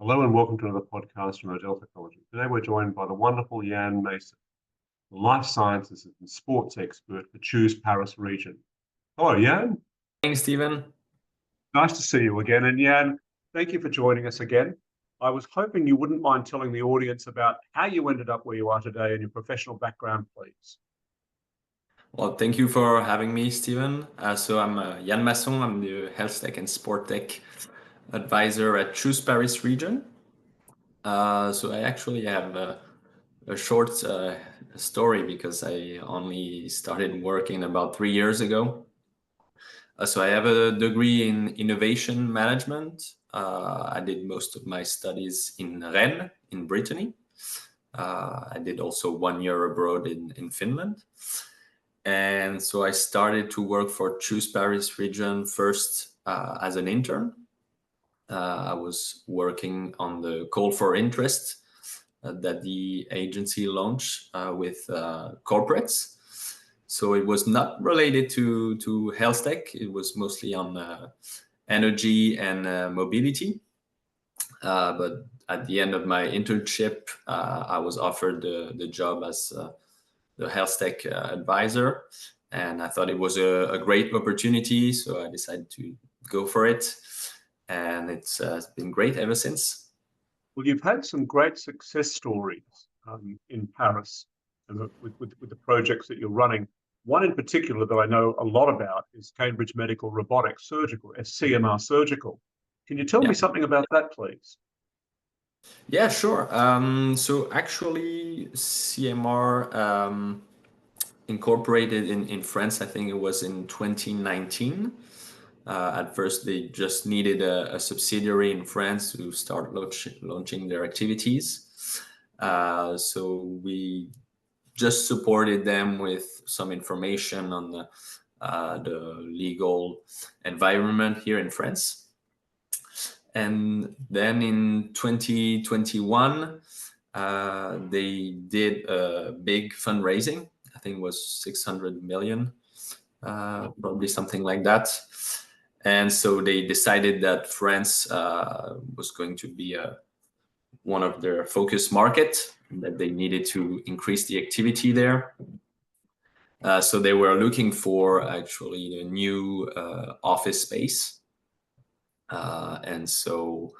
Hello and welcome to another podcast from Agile Technology. Today we're joined by the wonderful Yann Masson, the life sciences and sports expert for Choose Paris region. Hello, Yann. Thanks, Stephen. Nice to see you again. And Yann, thank you for joining us again. I was hoping you wouldn't mind telling the audience about how you ended up where you are today and your professional background, please. Well, thank you for having me, Stephen. So I'm Yann Masson. I'm the healthtech and sport tech advisor at Choose Paris region. So I actually have a short story because I only started working about 3 years ago. So I have a degree in innovation management. I did most of my studies in Rennes, in Brittany. I did also 1 year abroad in Finland. And so I started to work for Choose Paris region first as an intern. I was working on the call for interest that the agency launched with corporates. So it was not related to health tech. It was mostly on energy and mobility. But at the end of my internship, I was offered the job as the health tech advisor, and I thought it was a great opportunity, so I decided to go for it, and it's been great ever since. Well, you've had some great success stories in Paris and with the projects that you're running. One in particular that I know a lot about is Cambridge Medical Robotics Surgical, CMR Surgical. Can you tell me something about that, please? Yeah, sure. So actually, CMR incorporated in France, I think it was in 2019. At first, they just needed a subsidiary in France to start launching their activities. So we just supported them with some information on the legal environment here in France. And then in 2021, they did a big fundraising. I think it was 600 million, probably something like that. And so they decided that France was going to be one of their focus markets, that they needed to increase the activity there. So they were looking for actually a new office space. And so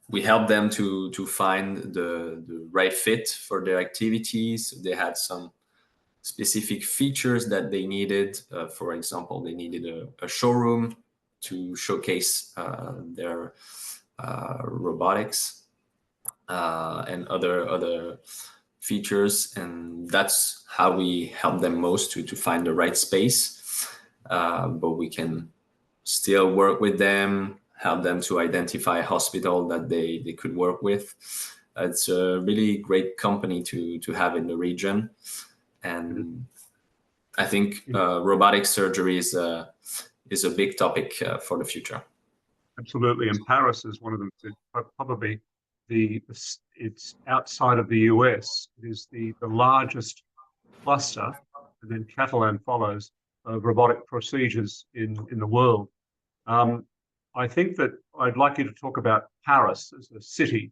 we helped them to find the right fit for their activities. They had some specific features that they needed. For example, they needed a showroom to showcase their robotics and other features, and that's how we help them most to find the right space. But we can still work with them, help them to identify a hospital that they could work with. It's a really great company to have in the region. And I think robotic surgery is a big topic for the future. Absolutely, and Paris is one of them. Probably it's outside of the US. It is the largest cluster, and then Catalan follows, of robotic procedures in the world. I think that I'd like you to talk about Paris as a city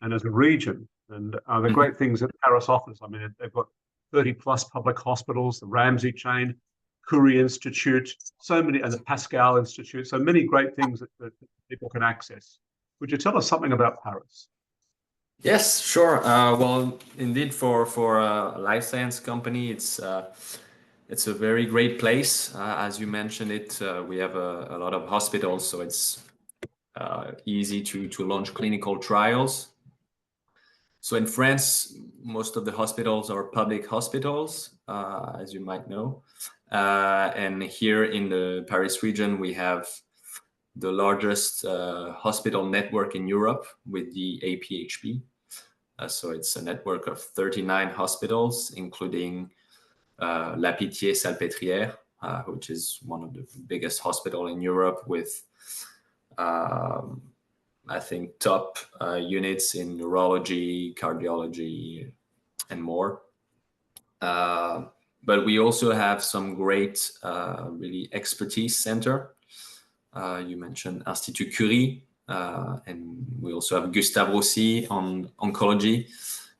and as a region, and the great things that Paris offers. I mean, they've got 30 plus public hospitals, the Ramsay chain, Curie Institute, so many, and the Pascal Institute, so many great things that people can access. Would you tell us something about Paris? Yes, sure. Well, indeed, for a life science company, it's a very great place. As you mentioned it, we have a lot of hospitals, so it's easy to launch clinical trials. So in France, most of the hospitals are public hospitals, as you might know. And here in the Paris region, we have the largest hospital network in Europe with the APHP. So it's a network of 39 hospitals, including La Pitié-Salpêtrière, which is one of the biggest hospitals in Europe with, I think, top units in neurology, cardiology, and more. But we also have some great, really expertise center. You mentioned Institut Curie. and we also have Gustave Roussy on oncology.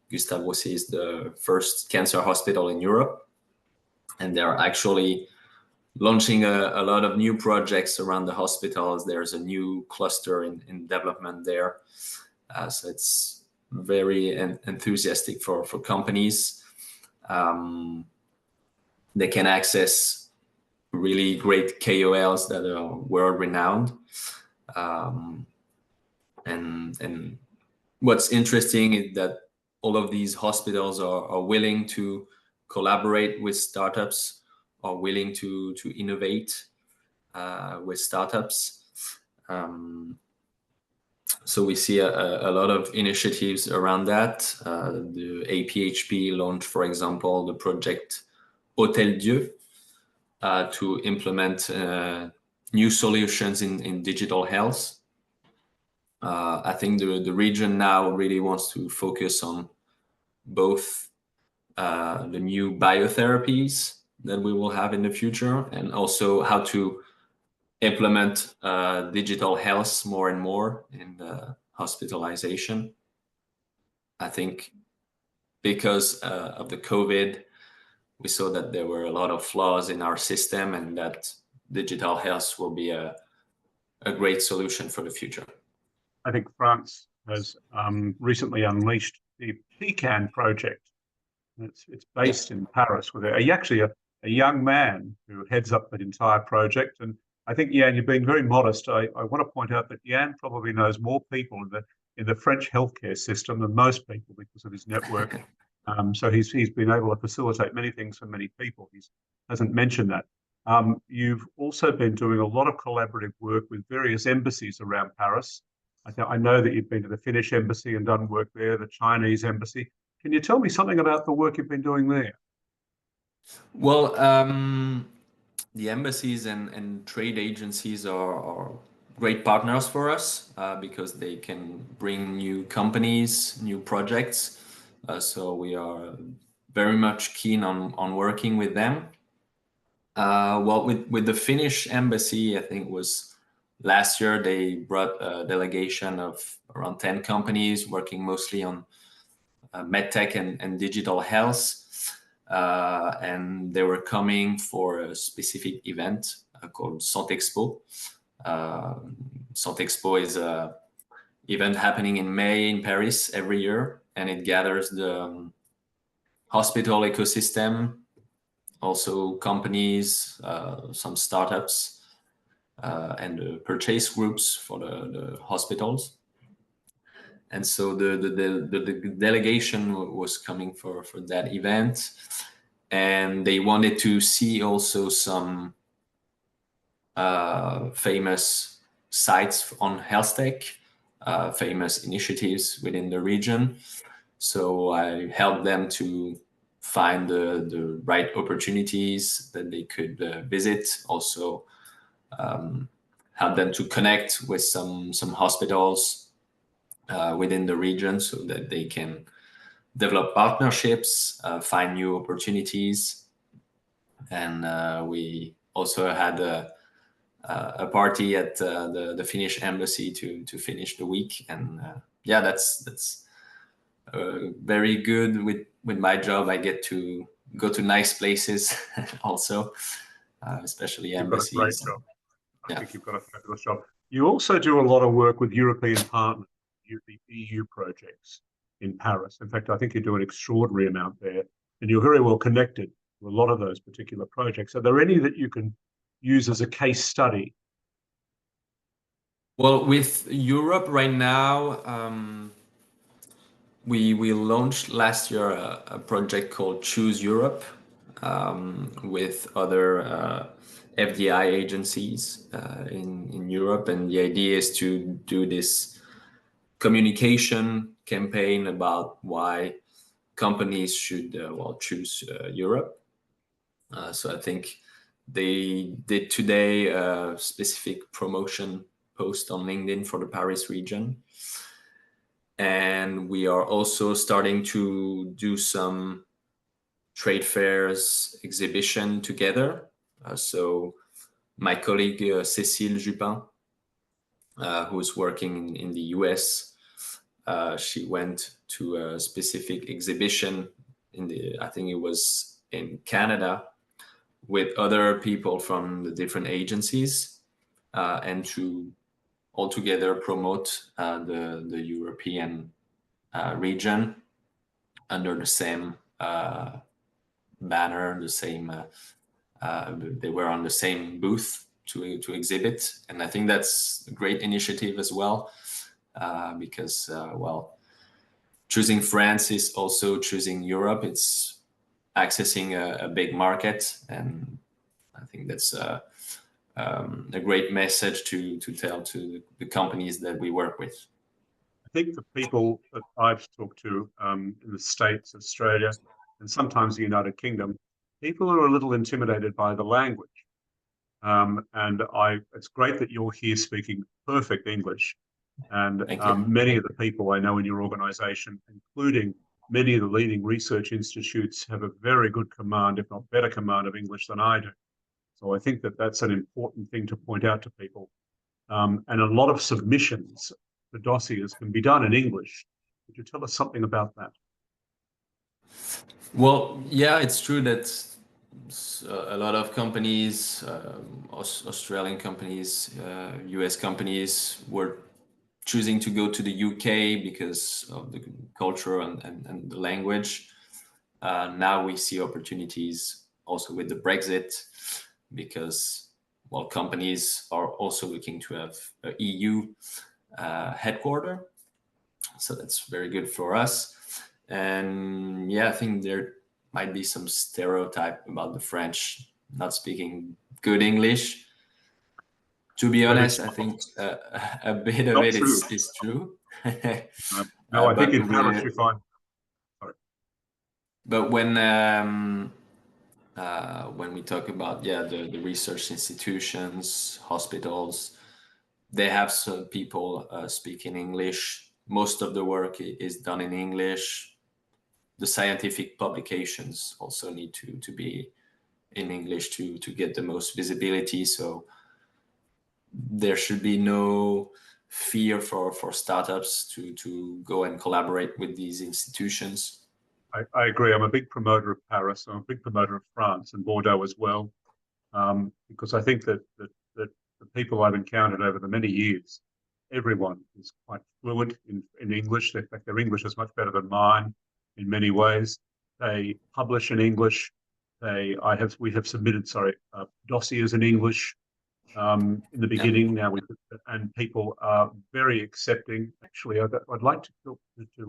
Gustave Roussy is the first cancer hospital in Europe, and they're actually launching a lot of new projects around the hospitals. There's a new cluster in development there. So it's very enthusiastic for companies. They can access really great KOLs that are world renowned. And what's interesting is that all of these hospitals are willing to collaborate with startups, are willing to innovate with startups. So we see a lot of initiatives around that. The APHP launched, for example, the project Hôtel Dieu to implement new solutions in digital health. I think the region now really wants to focus on both the new biotherapies that we will have in the future, and also how to implement digital health more and more in the hospitalization. I think because of the COVID, we saw that there were a lot of flaws in our system, and that digital health will be a great solution for the future. I think France has recently unleashed the Pecan project. It's based in Paris with actually a young man who heads up that entire project. And I think, Yann, you're being very modest. I want to point out that Yann probably knows more people in the French healthcare system than most people because of his network. So he's been able to facilitate many things for many people. He hasn't mentioned that. You've also been doing a lot of collaborative work with various embassies around Paris. I know that you've been to the Finnish embassy and done work there, the Chinese embassy. Can you tell me something about the work you've been doing there? Well, the embassies and trade agencies are great partners for us because they can bring new companies, new projects. So we are very much keen on working with them. Well, with the Finnish embassy, I think it was last year, they brought a delegation of around 10 companies working mostly on medtech and digital health. And they were coming for a specific event called Santexpo. Santexpo is an event happening in May in Paris every year, and it gathers the hospital ecosystem, also companies, some startups, and the purchase groups for the hospitals. And so the delegation was coming for that event, and they wanted to see also some famous sites on healthtech, famous initiatives within the region. So I helped them to find the right opportunities that they could visit. Also help them to connect with some hospitals within the region so that they can develop partnerships, find new opportunities. And we also had a party at the Finnish embassy to finish the week. And yeah, that's very good with my job. I get to go to nice places also, especially embassies. You've got a great job. I think you've got a fabulous job. You also do a lot of work with European partners, the EU projects in Paris. In fact, I think you do an extraordinary amount there, and you're very well connected to a lot of those particular projects. Are there any that you can use as a case study? Well, with Europe right now, we launched last year a project called Choose Europe with other FDI agencies in Europe, and the idea is to do this communication campaign about why companies should choose Europe. So I think they did today a specific promotion post on LinkedIn for the Paris region. And we are also starting to do some trade fairs, exhibition together. So my colleague Cécile Jupin who's working in the US. She went to a specific exhibition I think it was in Canada, with other people from the different agencies, and to altogether promote the European region under the same banner, the same. They were on the same booth to exhibit, and I think that's a great initiative as well, because well, choosing France is also choosing Europe. It's accessing a big market, and I think that's a great message to tell to the companies that we work with. I think the people that I've talked to in the States, Australia, and sometimes the United Kingdom, people are a little intimidated by the language. And it's great that you're here speaking perfect English. And Thank you. many of the people I know in your organization, including many of the leading research institutes, have a very good command, if not better command, of English than I do. So I think that that's an important thing to point out to people. And a lot of submissions for dossiers can be done in English. Could you tell us something about that? Well, yeah, it's true that a lot of companies, Australian companies, US companies, were choosing to go to the UK because of the culture and the language. Now we see opportunities also with the Brexit, because, well, companies are also looking to have a EU headquarter. So that's very good for us. And yeah, I think there might be some stereotype about the French not speaking good English. To be honest, I think a bit of it is true. No, I think But in Paris you find. Sorry. But when we talk about the research institutions, hospitals, they have some people speaking English. Most of the work is done in English. The scientific publications also need to be in English to get the most visibility. So there should be no fear for startups to go and collaborate with these institutions. I agree. I'm a big promoter of Paris. I'm a big promoter of France and Bordeaux as well, because I think that the people I've encountered over the many years, everyone is quite fluent in English. In fact, their English is much better than mine in many ways. They publish in English. We have submitted dossiers in English in the beginning. Now and people are very accepting. Actually, I'd like to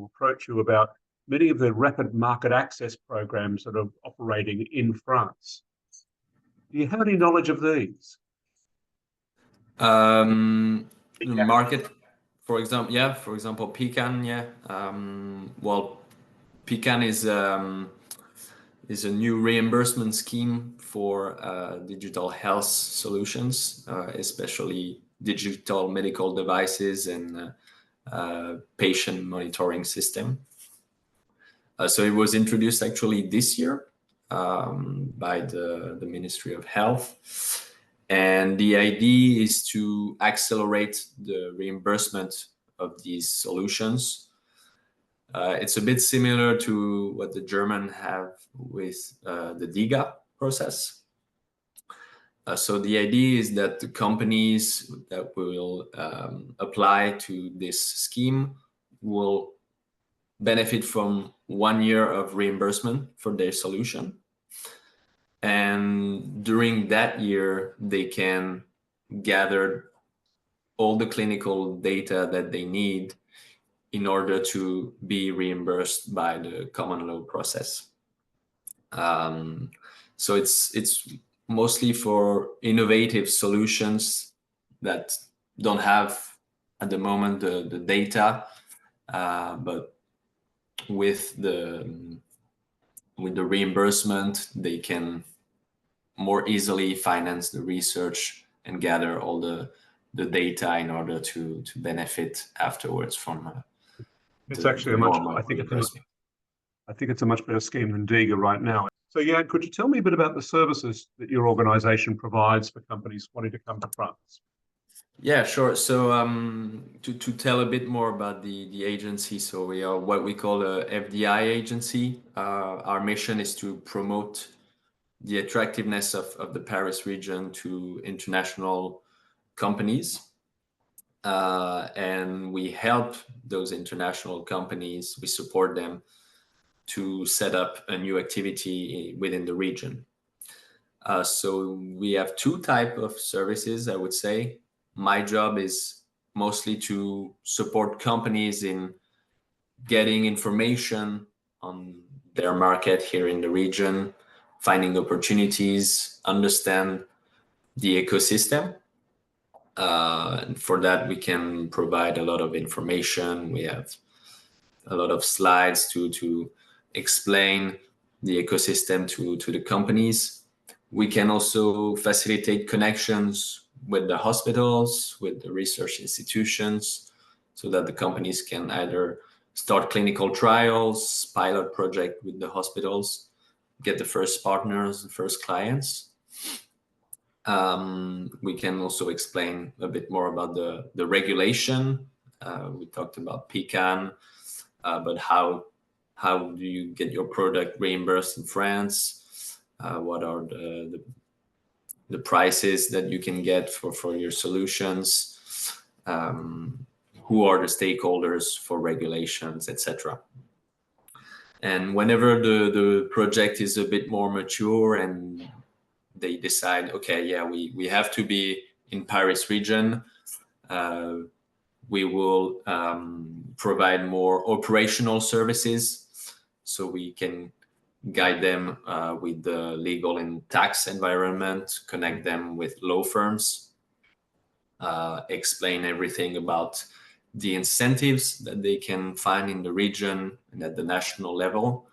approach you about many of the rapid market access programs that are operating in France. Do you have any knowledge of these? Market, for example, Pecan, well, Pecan is a new reimbursement scheme for digital health solutions, especially digital medical devices and patient monitoring system. So it was introduced actually this year by the Ministry of Health. And the idea is to accelerate the reimbursement of these solutions. It's a bit similar to what the Germans have with the DIGA process. So the idea is that the companies that will apply to this scheme will benefit from 1 year of reimbursement for their solution. And during that year, they can gather all the clinical data that they need in order to be reimbursed by the common law process. So it's mostly for innovative solutions that don't have at the moment the data, but with the reimbursement, they can more easily finance the research and gather all the data in order to benefit afterwards from it's actually I think it's a much better scheme than DIGA right now. So yeah, could you tell me a bit about the services that your organization provides for companies wanting to come to France? Yeah, sure. So to tell a bit more about the agency, so we are what we call a FDI agency. Our mission is to promote the attractiveness of the Paris region to international companies. And we help those international companies, we support them to set up a new activity within the region. So we have two type of services, I would say. My job is mostly to support companies in getting information on their market here in the region, finding opportunities, understand the ecosystem. And for that, we can provide a lot of information. We have a lot of slides to explain the ecosystem to the companies. We can also facilitate connections with the hospitals, with the research institutions, so that the companies can either start clinical trials, pilot project with the hospitals, get the first partners, the first clients. We can also explain a bit more about the regulation. We talked about PCAN, but how do you get your product reimbursed in France? What are the prices that you can get for your solutions? Who are the stakeholders for regulations, etc. And whenever the project is a bit more mature and they decide, okay, yeah, we have to be in Paris region, we will provide more operational services, so we can guide them with the legal and tax environment, connect them with law firms, explain everything about the incentives that they can find in the region and at the national level.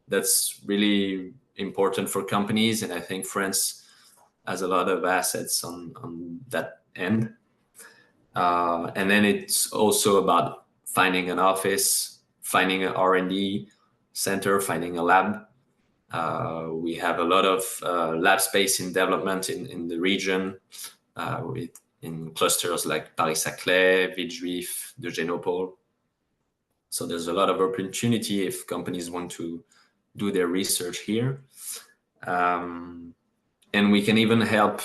That's really important for companies, and I think France has a lot of assets on that end. And then it's also about finding an office, finding an R&D center, finding a lab. We have a lot of lab space in development in the region, in clusters like Paris-Saclay, Villejuif, de Genopole. So there's a lot of opportunity if companies want to do their research here. And we can even help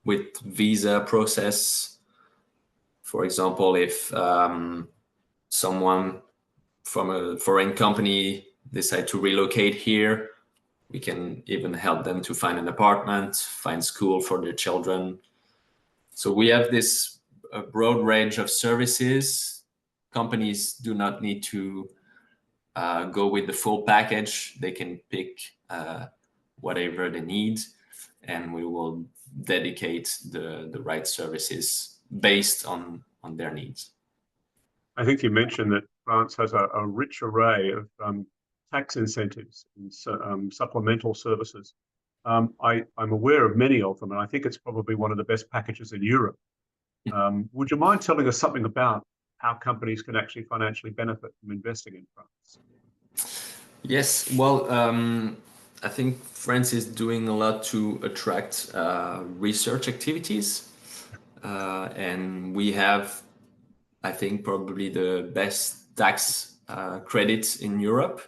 with visa process. For example, if someone from a foreign company decide to relocate here, we can even help them to find an apartment, find school for their children. So we have this broad range of services. Companies do not need to go with the full package. They can pick whatever they need, and we will dedicate the right services based on their needs. I think you mentioned that France has a rich array of tax incentives and supplemental services. I'm aware of many of them, and I think it's probably one of the best packages in Europe. Would you mind telling us something about how companies can actually financially benefit from investing in France? Yes, well, I think France is doing a lot to attract research activities. And we have, I think, probably the best tax credits in Europe,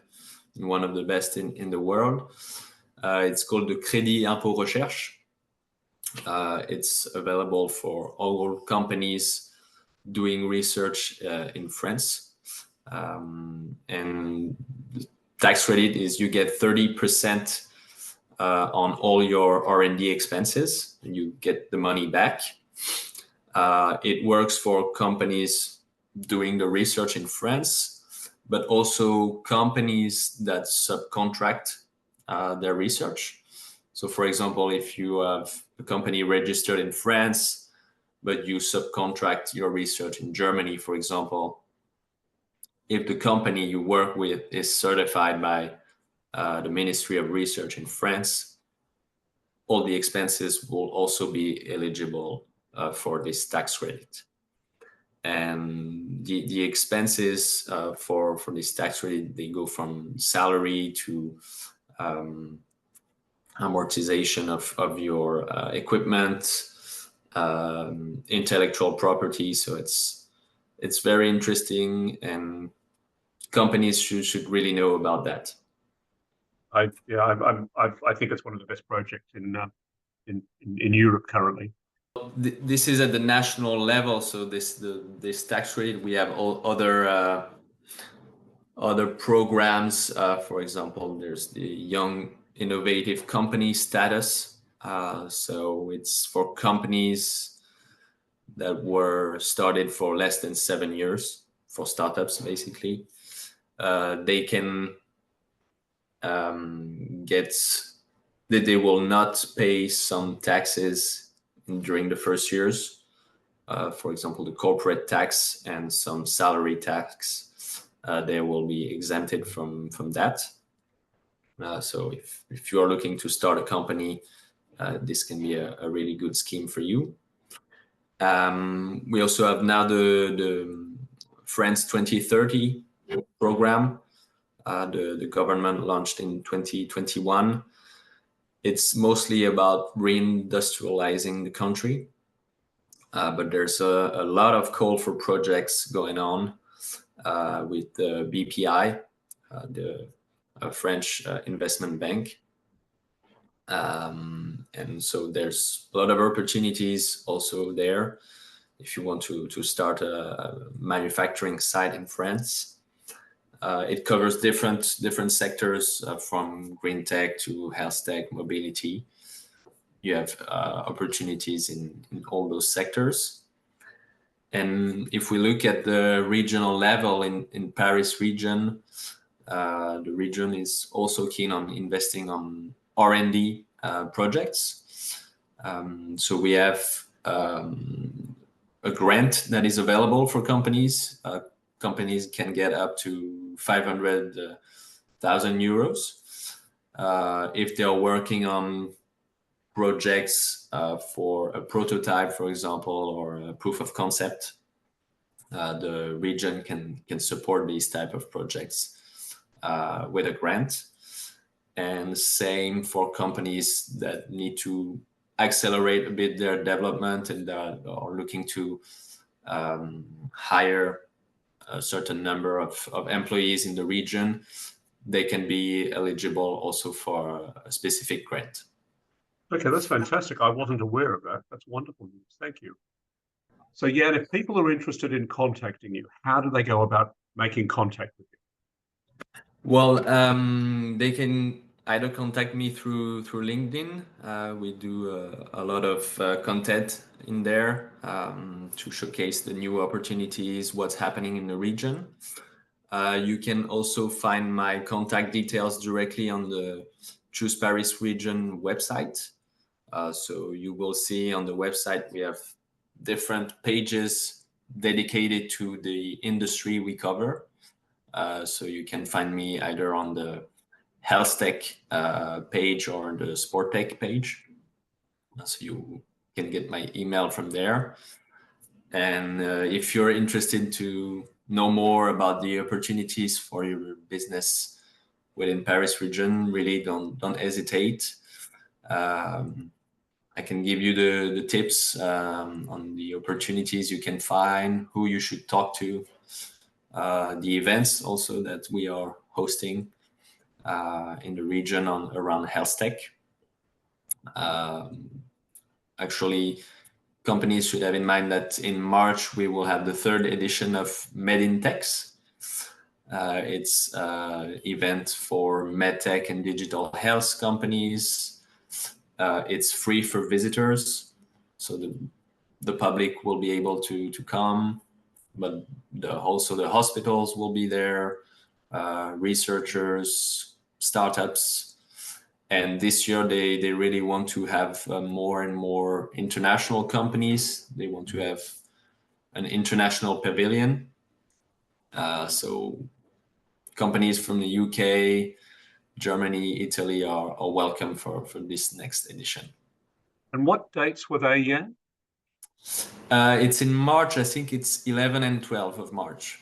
and one of the best in the world. It's called the Crédit Impôt Recherche. It's available for all companies doing research in France. And the tax credit is you get 30% on all your R&D expenses, and you get the money back. It works for companies doing the research in France, but also companies that subcontract their research. So for example, if you have a company registered in France, but you subcontract your research in Germany, for example, if the company you work with is certified by the Ministry of Research in France, all the expenses will also be eligible for this tax credit. And the expenses for this tax credit, they go from salary to amortization of your equipment, intellectual property. So it's very interesting, and companies should really know about that. I think it's one of the best projects in Europe currently. This is at the national level, so this tax credit, we have all other programs. For example, there's the Young Innovative Company status. So it's for companies that were started for less than 7 years, for startups basically. They can get that they will not pay some taxes during the first years. For example, the corporate tax and some salary tax, they will be exempted from that. So if you are looking to start a company, this can be a really good scheme for you. We also have now the France 2030 program. The government launched in 2021. It's mostly about reindustrializing the country, but there's a lot of call for projects going on with the BPI, the French investment bank. And so there's a lot of opportunities also there if you want to start a manufacturing site in France. It covers different sectors, from green tech to health tech, mobility. You have opportunities in all those sectors. And if we look at the regional level in Paris region, the region is also keen on investing on R&D projects. So we have a grant that is available for companies. Companies can get up to 500,000 euros if they are working on projects for a prototype, for example, or a proof of concept. The region can support these type of projects with a grant. And same for companies that need to accelerate a bit their development and are looking to hire a certain number of employees in the region. They can be eligible also for a specific grant. Okay, that's fantastic. I wasn't aware of that. That's wonderful news. Thank you. So, Yann, if people are interested in contacting you, how do they go about making contact with you? Well, they can either contact me through LinkedIn. We do a lot of content in there to showcase the new opportunities, what's happening in the region. You can also find my contact details directly on the Choose Paris region website. So you will see on the website we have different pages dedicated to the industry we cover. So you can find me either on the healthtech page or the sport tech page. So you can get my email from there. And if you're interested to know more about the opportunities for your business within Paris region, really don't hesitate. I can give you the tips on the opportunities you can find, who you should talk to, the events also that we are hosting in the region around health tech. Actually, companies should have in mind that in March we will have the 3rd edition of Made in Techs. It's an event for medtech and digital health companies. It's free for visitors, so the public will be able to come, but also the hospitals will be there, researchers, startups. And this year they really want to have more and more international companies. They want to have an international pavilion. So companies from the UK, Germany, Italy are welcome for this next edition. And what dates were they, Yann? It's in March. I think it's 11 and 12 of March.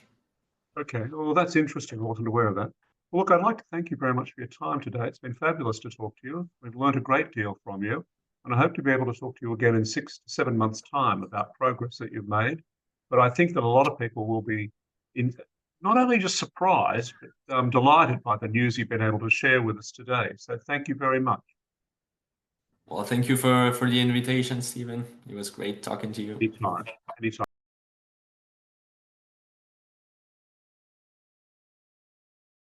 Okay, well, that's interesting. I wasn't aware of that. Well, look, I'd like to thank you very much for your time today. It's been fabulous to talk to you. We've learned a great deal from you. And I hope to be able to talk to you again in 6 to 7 months' time about progress that you've made. But I think that a lot of people will be not only just surprised, but delighted by the news you've been able to share with us today. So thank you very much. Well, thank you for the invitation, Stephen. It was great talking to you. Anytime. Anytime.